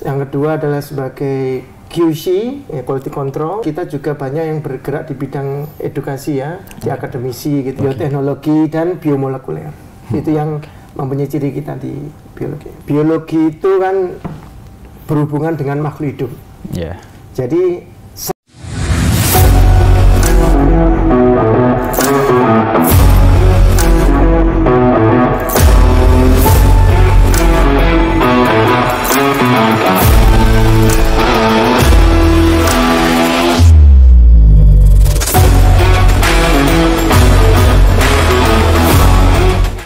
Yang kedua adalah sebagai QC, quality control. Kita juga banyak yang bergerak di bidang edukasi ya, di akademisi gitu, bioteknologi dan biomolekuler. Itu yang mempunyai ciri kita di biologi. Biologi itu kan berhubungan dengan makhluk hidup. Jadi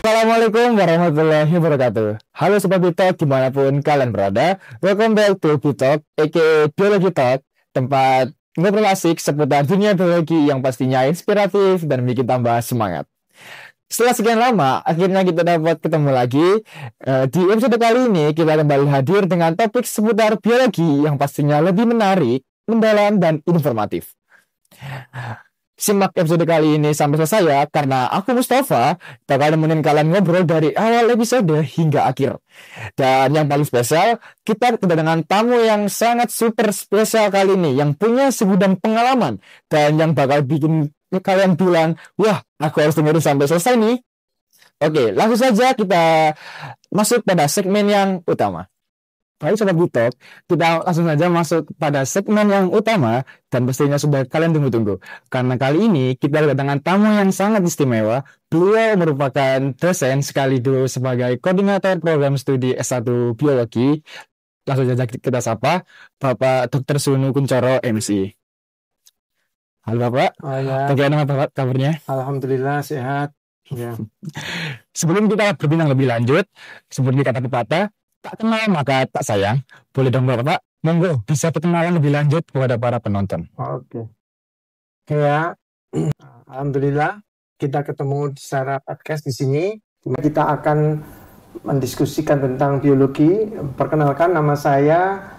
Assalamualaikum warahmatullahi wabarakatuh. Halo Sobat Bitalk dimanapun kalian berada. Welcome back to Bitalk, aka Biologi Talk, tempat ngobrol asik seputar dunia biologi yang pastinya inspiratif dan bikin tambah semangat. Setelah sekian lama, akhirnya kita dapat ketemu lagi. Di episode kali ini kita kembali hadir dengan topik seputar biologi yang pastinya lebih menarik, mendalam, dan informatif. Simak episode kali ini sampai selesai ya, karena aku Mustafa bakal nemenin kalian ngobrol dari awal episode hingga akhir. Dan yang paling spesial, kita kedatangan tamu yang sangat super spesial kali ini, yang punya segudang pengalaman dan yang bakal bikin kalian bilang, wah, aku harus dengerin sampai selesai nih. Oke, langsung saja kita masuk pada segmen yang utama. Baik Sobat Bitalk, kita langsung saja masuk pada segmen yang utama dan pastinya sudah kalian tunggu-tunggu. Karena kali ini kita kedatangan tamu yang sangat istimewa. Beliau merupakan dosen sekaligus sebagai koordinator program studi S1 Biologi. Langsung saja kita sapa Bapak Dr. Sunu Kuncoro MC. Halo Bapak, bagaimana Bapak kabarnya? Alhamdulillah sehat. Ya. Sebelum kita berbincang lebih lanjut, seperti kata pepatah, tak kenal maka tak sayang. Boleh dong Bapak, monggo bisa perkenalan lebih lanjut kepada para penonton. Oke. Ya, alhamdulillah kita ketemu secara podcast di sini. Kita akan mendiskusikan tentang biologi. Perkenalkan, nama saya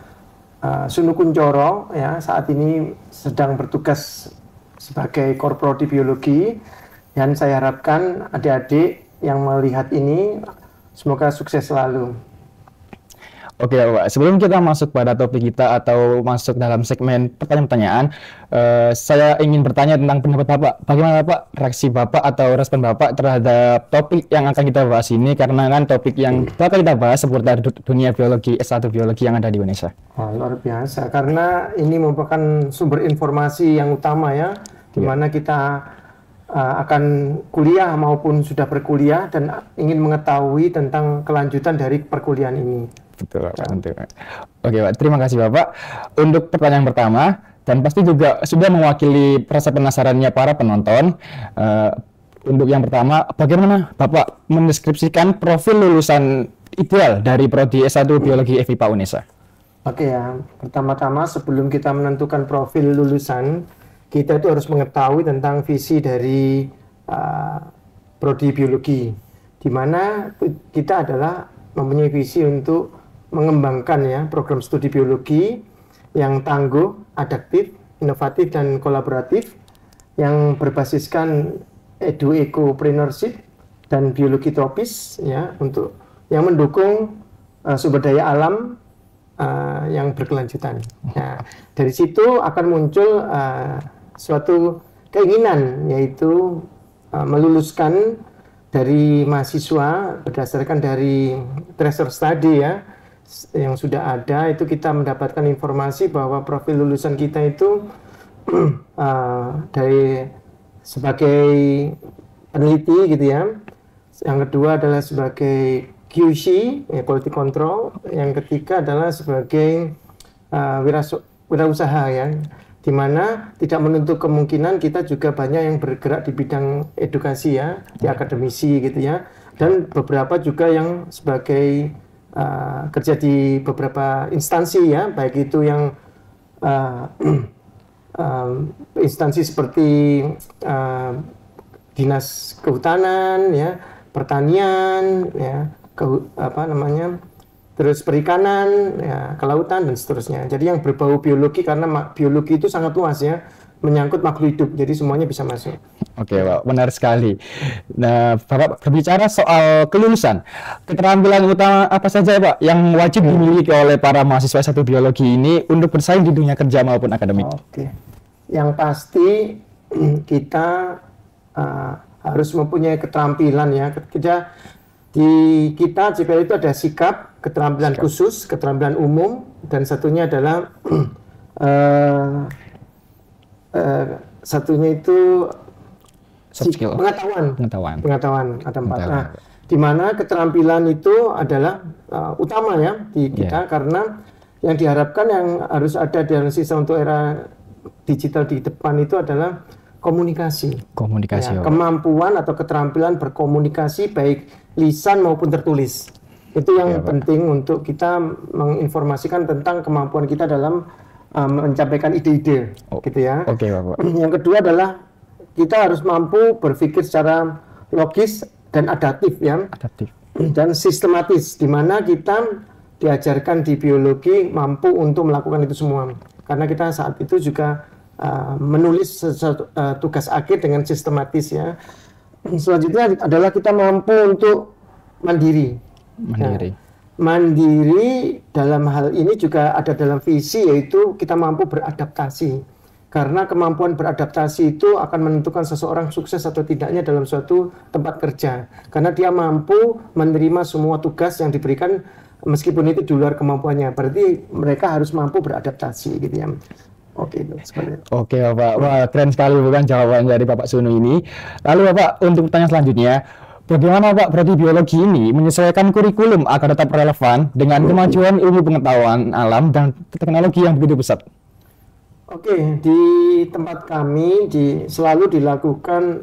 Sunu Kuncoro. Ya, saat ini sedang bertugas sebagai korprodi biologi. Dan saya harapkan adik-adik yang melihat ini semoga sukses selalu. Oke Bapak, sebelum kita masuk pada topik kita atau masuk dalam segmen pertanyaan-pertanyaan, saya ingin bertanya tentang pendapat Bapak. Bagaimana Bapak, reaksi Bapak atau respon Bapak terhadap topik yang akan kita bahas ini? Karena kan topik yang bakal kita bahas seputar dunia biologi, S1 biologi yang ada di Indonesia. Luar biasa, karena ini merupakan sumber informasi yang utama ya, di mana kita akan kuliah maupun sudah berkuliah dan ingin mengetahui tentang kelanjutan dari perkuliahan ini. Betul, Pak. Oke, Pak. Terima kasih, Bapak. Untuk pertanyaan pertama, dan pasti juga sudah mewakili rasa penasarannya para penonton. Untuk yang pertama, bagaimana Bapak mendeskripsikan profil lulusan ideal dari Prodi S1 Biologi FIPA UNESA? Oke ya, pertama-tama sebelum kita menentukan profil lulusan, kita itu harus mengetahui tentang visi dari Prodi Biologi, di mana kita adalah mempunyai visi untuk mengembangkan ya program studi biologi yang tangguh, adaptif, inovatif dan kolaboratif yang berbasiskan edu-ecopreneurship dan biologi tropis ya, untuk yang mendukung sumber daya alam yang berkelanjutan. Nah, dari situ akan muncul suatu keinginan, yaitu meluluskan dari mahasiswa berdasarkan dari tracer study ya yang sudah ada. Itu kita mendapatkan informasi bahwa profil lulusan kita itu dari sebagai peneliti gitu ya. Yang kedua adalah sebagai QC, quality control. Yang ketiga adalah sebagai wirausaha ya, di mana tidak menutup kemungkinan kita juga banyak yang bergerak di bidang edukasi ya, di akademisi gitu ya, dan beberapa juga yang sebagai kerja di beberapa instansi ya, baik itu yang instansi seperti dinas kehutanan ya, pertanian ya, terus perikanan, ya, kelautan dan seterusnya. Jadi yang berbau biologi, karena biologi itu sangat luas ya, menyangkut makhluk hidup, jadi semuanya bisa masuk. Oke, Pak, benar sekali. Nah, Bapak berbicara soal kelulusan, keterampilan utama apa saja, Pak, yang wajib dimiliki oleh para mahasiswa S1 biologi ini untuk bersaing di dunia kerja maupun akademik? Oke, yang pasti kita harus mempunyai keterampilan ya. Kita JPL itu ada sikap, keterampilan khusus, keterampilan umum, dan satunya adalah satunya itu pengetahuan ada 4. Nah, di mana keterampilan itu adalah utama ya di kita, karena yang diharapkan yang harus ada dalam sistem untuk era digital di depan itu adalah komunikasi ya, kemampuan atau keterampilan berkomunikasi baik lisan maupun tertulis. Itu yang penting untuk kita menginformasikan tentang kemampuan kita dalam mencapaikan ide-ide gitu ya. Bapak. Yang kedua adalah kita harus mampu berpikir secara logis dan adaptif ya. Dan sistematis, di mana kita diajarkan di biologi mampu untuk melakukan itu semua. Karena kita saat itu juga menulis tugas akhir dengan sistematis ya. Selanjutnya adalah kita mampu untuk mandiri. Mandiri dalam hal ini juga ada dalam visi, yaitu kita mampu beradaptasi. Karena kemampuan beradaptasi itu akan menentukan seseorang sukses atau tidaknya dalam suatu tempat kerja. Karena dia mampu menerima semua tugas yang diberikan meskipun itu di luar kemampuannya. Berarti mereka harus mampu beradaptasi gitu ya. Oke, Bapak. Wah, keren sekali bukan jawaban dari Bapak Sunu ini. Lalu Bapak, untuk pertanyaan selanjutnya, bagaimana Pak prodi biologi ini menyesuaikan kurikulum agar tetap relevan dengan kemajuan ilmu pengetahuan alam dan teknologi yang begitu pesat? Oke, di tempat kami selalu dilakukan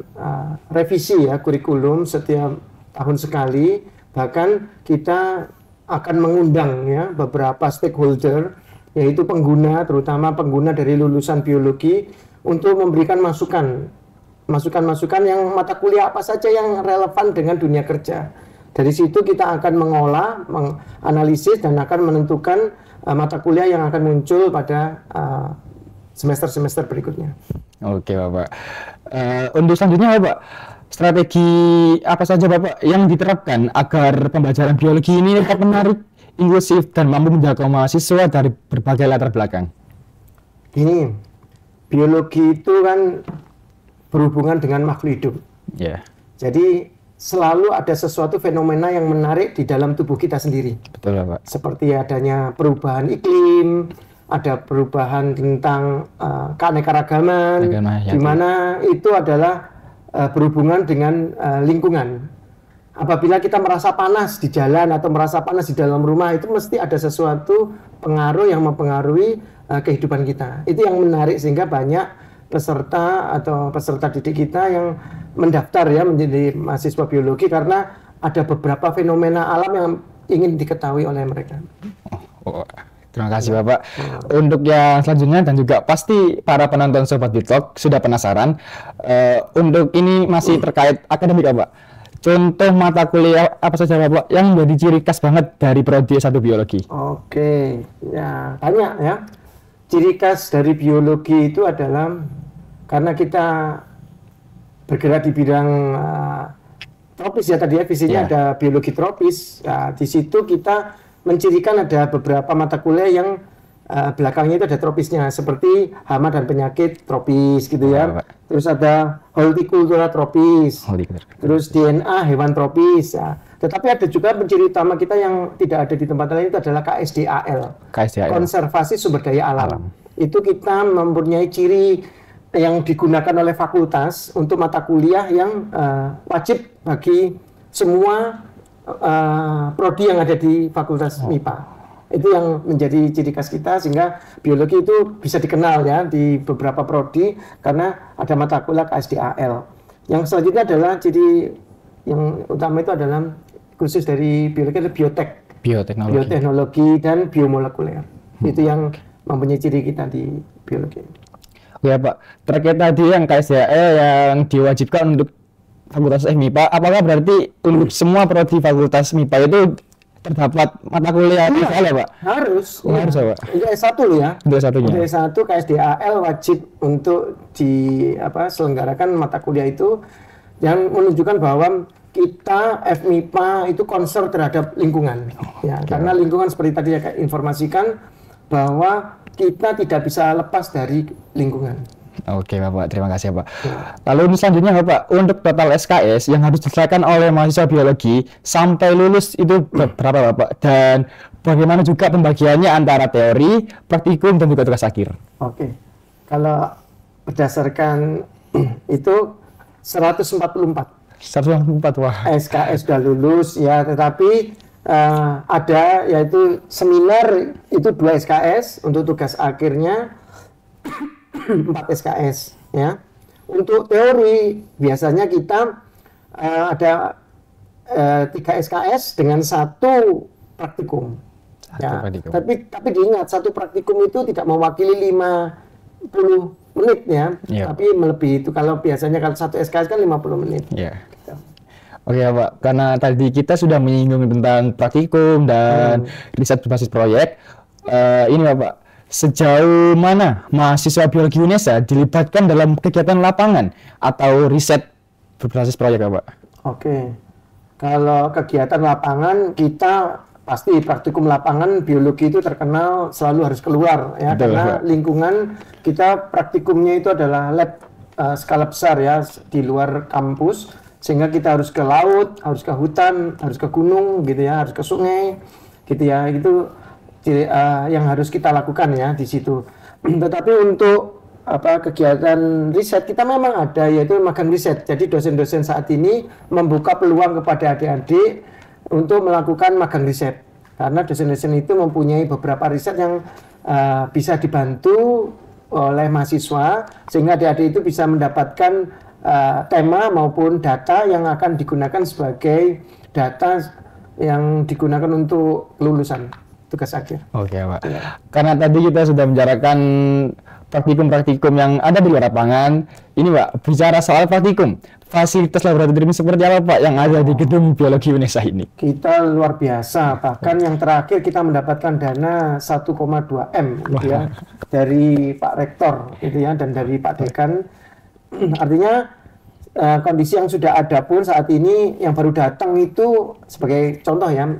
revisi ya kurikulum setiap tahun sekali. Bahkan kita akan mengundang ya beberapa stakeholder, yaitu pengguna, terutama pengguna dari lulusan biologi, untuk memberikan masukan yang mata kuliah apa saja yang relevan dengan dunia kerja. Dari situ kita akan mengolah, menganalisis, dan akan menentukan mata kuliah yang akan muncul pada semester-semester berikutnya. Oke, Bapak. Untuk selanjutnya, Bapak, strategi apa saja Bapak yang diterapkan agar pembelajaran biologi ini tetap menarik, inklusif, dan mampu menjangkau mahasiswa dari berbagai latar belakang? Gini, biologi itu kan berhubungan dengan makhluk hidup. Jadi selalu ada sesuatu fenomena yang menarik di dalam tubuh kita sendiri. Betul, Pak. Seperti adanya perubahan iklim, ada perubahan tentang keanekaragaman, di mana itu adalah berhubungan dengan lingkungan. Apabila kita merasa panas di jalan atau merasa panas di dalam rumah, itu mesti ada sesuatu pengaruh yang mempengaruhi kehidupan kita. Itu yang menarik sehingga banyak peserta atau peserta didik kita yang mendaftar ya menjadi mahasiswa biologi karena ada beberapa fenomena alam yang ingin diketahui oleh mereka. Terima kasih Bapak. Untuk yang selanjutnya dan juga pasti para penonton Sobat Bitalk sudah penasaran. Untuk ini masih terkait akademik Bapak. Contoh mata kuliah apa saja Bapak yang menjadi ciri khas banget dari prodi S1 biologi? Oke, ya banyak ya. Ciri khas dari biologi itu adalah karena kita bergerak di bidang tropis ya tadi ya, visinya ada biologi tropis. Ya, di situ kita mencirikan ada beberapa mata kuliah yang belakangnya itu ada tropisnya, seperti hama dan penyakit tropis gitu ya. Terus ada hortikultura tropis, terus DNA hewan tropis. Ya. Tetapi ada juga ciri utama kita yang tidak ada di tempat lain, itu adalah KSDAL, konservasi sumber daya alam. Itu kita mempunyai ciri yang digunakan oleh fakultas untuk mata kuliah yang wajib bagi semua prodi yang ada di Fakultas MIPA. Itu yang menjadi ciri khas kita sehingga biologi itu bisa dikenal ya di beberapa prodi karena ada mata kuliah KSDAL. Yang selanjutnya adalah ciri yang utama itu adalah khusus dari biologi adalah bioteknologi dan biomolekuler. Itu yang mempunyai ciri kita di biologi. Ya Pak, terkait tadi yang KSDAL yang diwajibkan untuk Fakultas MIPA, apakah berarti untuk semua prodi Fakultas MIPA itu terdapat mata kuliah FL ya Pak? Harus. Harus ya Pak? Untuk S1 loh ya. Untuk S1-nya. Untuk S1 KSDAL wajib untuk selenggarakan mata kuliah itu yang menunjukkan bahwa kita FMIPA itu concern terhadap lingkungan. Ya, karena lingkungan seperti tadi saya informasikan bahwa kita tidak bisa lepas dari lingkungan. Oke Bapak, terima kasih Pak. Lalu selanjutnya Bapak, untuk total SKS yang harus diselesaikan oleh mahasiswa biologi sampai lulus itu berapa Bapak? Dan bagaimana juga pembagiannya antara teori, praktikum, dan juga tugas akhir? Oke, kalau berdasarkan itu 144. 144 wah. SKS sudah lulus ya, tetapi ada yaitu seminar itu 2 SKS, untuk tugas akhirnya 4 SKS ya. Untuk teori biasanya kita ada 3 SKS dengan 1 praktikum. Ya. Tapi diingat 1 praktikum itu tidak mewakili 50 menit ya, tapi melebihi itu. Kalau biasanya kalau 1 SKS kan 50 menit. Gitu. Oke Pak, karena tadi kita sudah menyinggung tentang praktikum dan riset berbasis proyek, ini Bapak, sejauh mana mahasiswa biologi UNESA dilibatkan dalam kegiatan lapangan atau riset berbasis proyek Bapak? Oke, kalau kegiatan lapangan kita pasti praktikum lapangan biologi itu terkenal selalu harus keluar ya. Betul, karena lingkungan kita praktikumnya itu adalah lab skala besar ya, di luar kampus, sehingga kita harus ke laut, harus ke hutan, harus ke gunung gitu ya, harus ke sungai gitu ya. Itu yang harus kita lakukan ya di situ. Tetapi untuk kegiatan riset kita memang ada, yaitu magang riset. Jadi dosen-dosen saat ini membuka peluang kepada adik-adik untuk melakukan magang riset, karena dosen-dosen itu mempunyai beberapa riset yang bisa dibantu oleh mahasiswa, sehingga adik-adik itu bisa mendapatkan tema maupun data yang akan digunakan sebagai data yang digunakan untuk lulusan tugas akhir. Oke Pak, karena tadi kita sudah membicarakan praktikum-praktikum yang ada di luar lapangan, ini Pak, bicara soal praktikum, fasilitas laboratorium seperti apa Pak yang ada di gedung biologi UNESA ini? Kita luar biasa, bahkan yang terakhir kita mendapatkan dana 1,2 M gitu ya, dari Pak Rektor gitu ya, dan dari Pak Dekan. Artinya kondisi yang sudah ada pun saat ini yang baru datang itu sebagai contoh ya,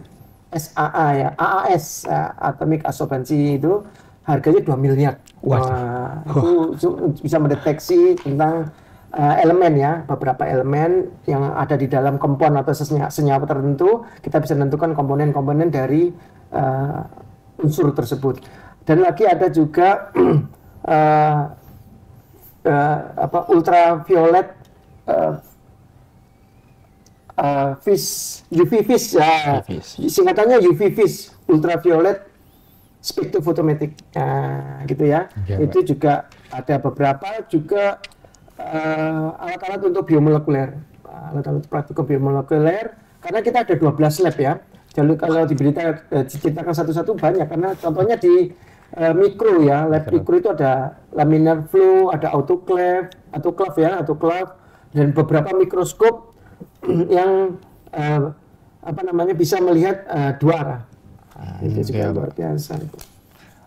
SAA ya, AAS Atomic Absorbency itu harganya 2 miliar. Wah, itu bisa mendeteksi tentang elemen ya, beberapa elemen yang ada di dalam kompon atau senyawa tertentu. Kita bisa menentukan komponen-komponen dari unsur tersebut. Dan lagi ada juga ultraviolet UV vis ya, singkatannya UV vis, ultraviolet spektrophotometrik, gitu ya. Itu juga ada beberapa juga alat-alat untuk biomolekuler, alat-alat praktikum biomolekuler, karena kita ada 12 lab ya. Jadi kalau diceritakan satu-satu banyak, karena contohnya di mikro ya, lab mikro itu ada laminar flow, ada autoclave dan beberapa mikroskop yang bisa melihat 2 arah. Itu juga luar biasa.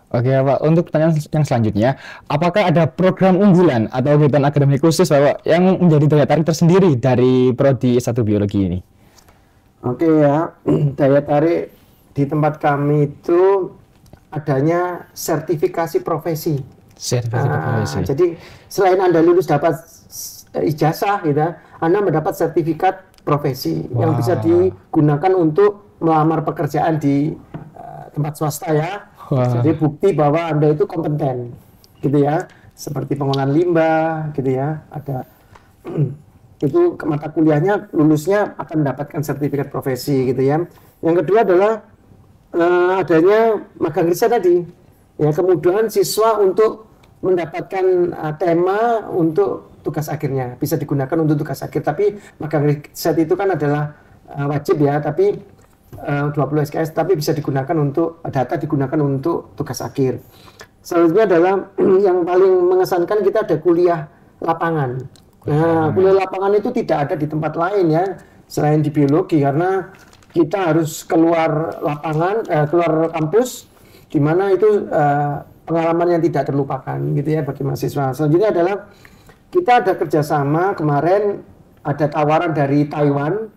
Oke Pak, untuk pertanyaan yang selanjutnya, apakah ada program unggulan atau kegiatan akademik khusus Bapak yang menjadi daya tarik tersendiri dari Prodi S1 Biologi ini? Oke ya, daya tarik di tempat kami itu adanya sertifikasi profesi. Jadi selain Anda lulus dapat ijazah gitu, Anda mendapat sertifikat profesi yang bisa digunakan untuk melamar pekerjaan di tempat swasta ya. Jadi bukti bahwa Anda itu kompeten gitu ya, seperti pengolahan limbah gitu ya, ada itu mata kuliahnya lulusnya akan mendapatkan sertifikat profesi gitu ya. Yang kedua adalah adanya magang riset tadi ya, kemudahan siswa untuk mendapatkan tema untuk tugas akhirnya, bisa digunakan untuk tugas akhir. Tapi magang riset itu kan adalah wajib ya, tapi 20 SKS, tapi bisa digunakan untuk data, digunakan untuk tugas akhir. Selanjutnya adalah yang paling mengesankan, kita ada kuliah lapangan. Nah, kuliah lapangan itu tidak ada di tempat lain ya, selain di biologi, karena kita harus keluar lapangan, keluar kampus, di mana itu pengalaman yang tidak terlupakan gitu ya bagi mahasiswa. Selanjutnya adalah kita ada kerjasama kemarin, ada tawaran dari Taiwan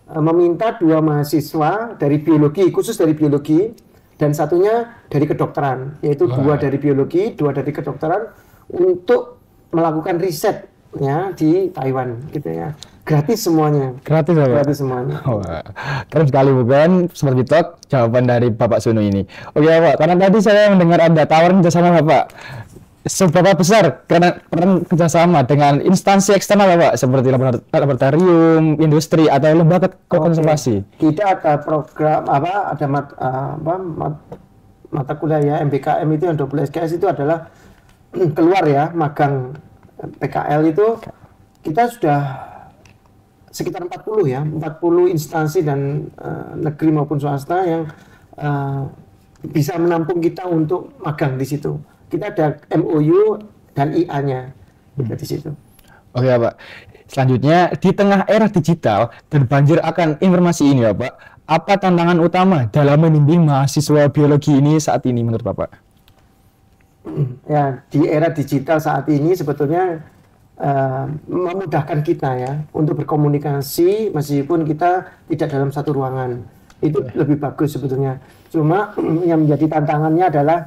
meminta 2 mahasiswa dari biologi, khusus dari biologi, dan satunya dari kedokteran, yaitu 2 dari biologi, 2 dari kedokteran untuk melakukan riset ya di Taiwan gitu ya. Gratis semuanya. Gratis ya, Pak? Gratis semuanya. Wah, keren sekali bukan seperti Bitok jawaban dari Bapak Sunu ini. Oke Pak, karena tadi saya mendengar ada tawaran kerjasama Bapak. Seberapa besar peran kerjasama dengan instansi eksternal Bapak seperti laboratorium, industri atau lembaga konservasi? Kita ada program ada mata kuliah ya MBKM itu yang 12 SKS itu adalah keluar ya magang PKL itu kita sudah sekitar 40 ya, 40 instansi dan negeri maupun swasta yang bisa menampung kita untuk magang di situ. Kita ada MOU dan IA-nya di situ. Oke Pak. Selanjutnya di tengah era digital dan banjir akan informasi ini ya Pak, apa tantangan utama dalam membimbing mahasiswa biologi ini saat ini menurut Bapak? Ya, di era digital saat ini sebetulnya memudahkan kita ya untuk berkomunikasi meskipun kita tidak dalam satu ruangan. Itu lebih bagus sebetulnya. Cuma yang menjadi tantangannya adalah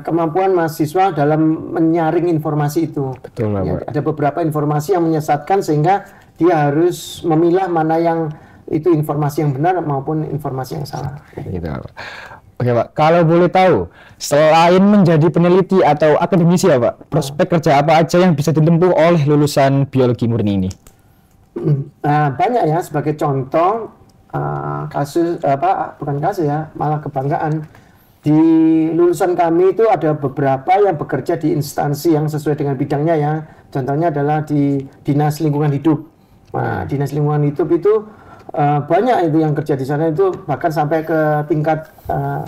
kemampuan mahasiswa dalam menyaring informasi itu. Betul, ya, ada beberapa informasi yang menyesatkan sehingga dia harus memilah mana yang itu informasi yang benar maupun informasi yang salah. Gitu, Pak. Oke Pak, kalau boleh tahu, selain menjadi peneliti atau akademisi ya Pak, prospek kerja apa aja yang bisa ditempuh oleh lulusan biologi murni ini? Banyak ya, sebagai contoh kasus bukan kasus ya, malah kebanggaan. Di lulusan kami itu ada beberapa yang bekerja di instansi yang sesuai dengan bidangnya ya. Contohnya adalah di Dinas Lingkungan Hidup. Nah, Dinas Lingkungan Hidup itu banyak itu yang kerja di sana itu bahkan sampai ke tingkat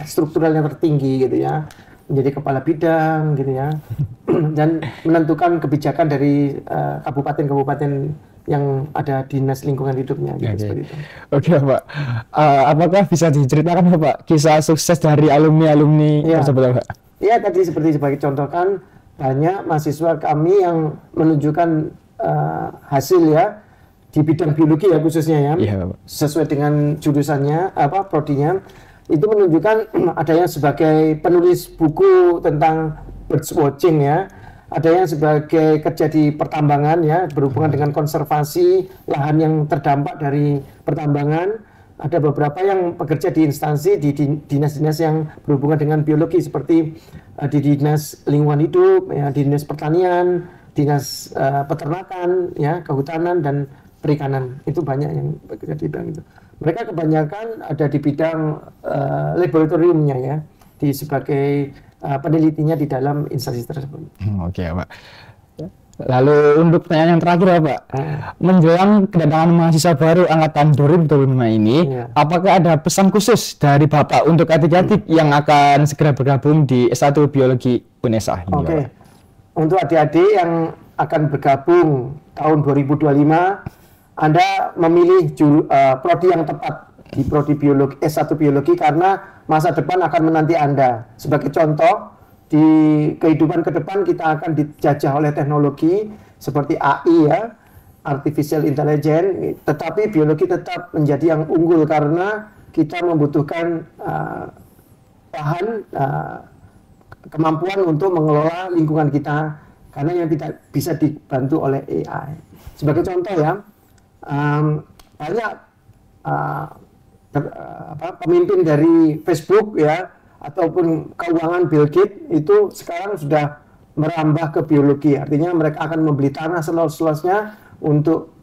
struktural yang tertinggi gitu ya, menjadi kepala bidang gitu ya, dan menentukan kebijakan dari kabupaten-kabupaten yang ada dinas lingkungan hidupnya gitu, seperti itu. Oke Pak, apakah bisa diceritakan Pak kisah sukses dari alumni tersebut Pak? Iya, tadi seperti sebagai contoh kan banyak mahasiswa kami yang menunjukkan hasil ya di bidang biologi ya khususnya ya, sesuai dengan jurusannya prodinya, itu menunjukkan ada yang sebagai penulis buku tentang birds watching ya, ada yang sebagai kerja di pertambangan ya, berhubungan dengan konservasi lahan yang terdampak dari pertambangan, ada beberapa yang bekerja di instansi di dinas-dinas yang berhubungan dengan biologi seperti di Dinas Lingkungan Hidup ya, di Dinas Pertanian, Dinas Peternakan ya, Kehutanan dan Perikanan. Itu banyak yang bekerja di bidang itu. Mereka kebanyakan ada di bidang laboratoriumnya ya, di sebagai penelitinya di dalam instansi tersebut. Oke Pak. Lalu untuk pertanyaan yang terakhir ya Pak, menjelang kedatangan mahasiswa baru angkatan 2025 ini, apakah ada pesan khusus dari Bapak untuk adik-adik yang akan segera bergabung di S1 Biologi UNESA? Oke, untuk adik-adik yang akan bergabung tahun 2025, Anda memilih prodi yang tepat di prodi biologi S1 Biologi karena masa depan akan menanti Anda. Sebagai contoh, di kehidupan ke depan kita akan dijajah oleh teknologi seperti AI ya, Artificial Intelligence, tetapi biologi tetap menjadi yang unggul karena kita membutuhkan kemampuan untuk mengelola lingkungan kita karena yang tidak bisa dibantu oleh AI. Sebagai contoh ya, banyak pemimpin dari Facebook ya ataupun keuangan Bill Gates itu sekarang sudah merambah ke biologi, artinya mereka akan membeli tanah seluas-luasnya untuk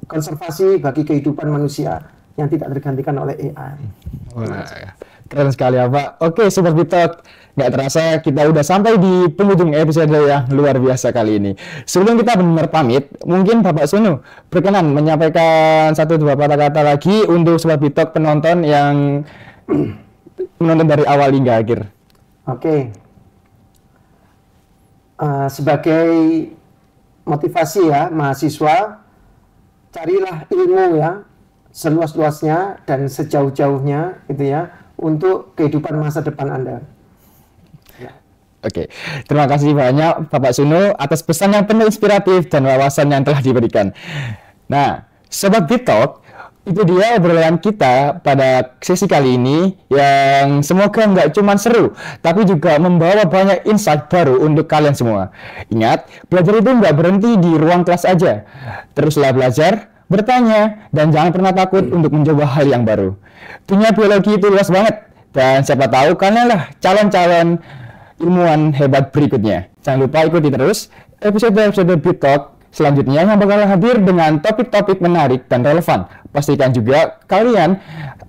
konservasi bagi kehidupan manusia yang tidak tergantikan oleh AI. Wah, keren sekali ya Pak. Oke Sobat Bitok, nggak terasa kita udah sampai di penghujung episode yang luar biasa kali ini. Sebelum kita benar pamit, mungkin Bapak Sunu berkenan menyampaikan 1-2 kata-kata lagi untuk Sobat Bitok penonton yang menonton dari awal hingga akhir. Oke. Sebagai motivasi ya mahasiswa, carilah ilmu ya, seluas-luasnya dan sejauh-jauhnya gitu ya untuk kehidupan masa depan Anda. Oke, terima kasih banyak Bapak Suno atas pesan yang penuh inspiratif dan wawasan yang telah diberikan. Nah, Sobat Bitalk, itu dia obrolan kita pada sesi kali ini yang semoga nggak cuma seru, tapi juga membawa banyak insight baru untuk kalian semua. Ingat, belajar itu nggak berhenti di ruang kelas aja. Teruslah belajar, bertanya, dan jangan pernah takut untuk mencoba hal yang baru. Dunia biologi itu luas banget, dan siapa tahu kalian lah calon-calon ilmuwan hebat berikutnya. Jangan lupa ikuti terus episode-episode Bitalk selanjutnya yang bakal hadir dengan topik-topik menarik dan relevan. Pastikan juga kalian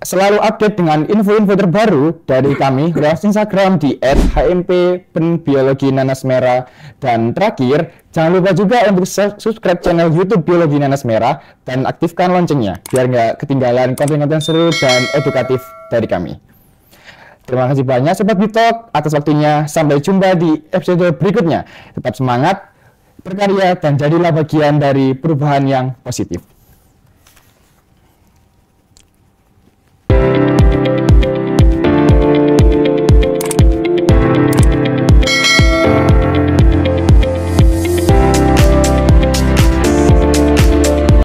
selalu update dengan info-info terbaru dari kami lewat Instagram di @hmp_biologi_nanas_merah. Dan terakhir, jangan lupa juga untuk subscribe channel YouTube Biologi Nanas Merah dan aktifkan loncengnya biar nggak ketinggalan konten-konten seru dan edukatif dari kami. Terima kasih banyak Sobat Bitalk atas waktunya. Sampai jumpa di episode berikutnya. Tetap semangat, berkarya, dan jadilah bagian dari perubahan yang positif.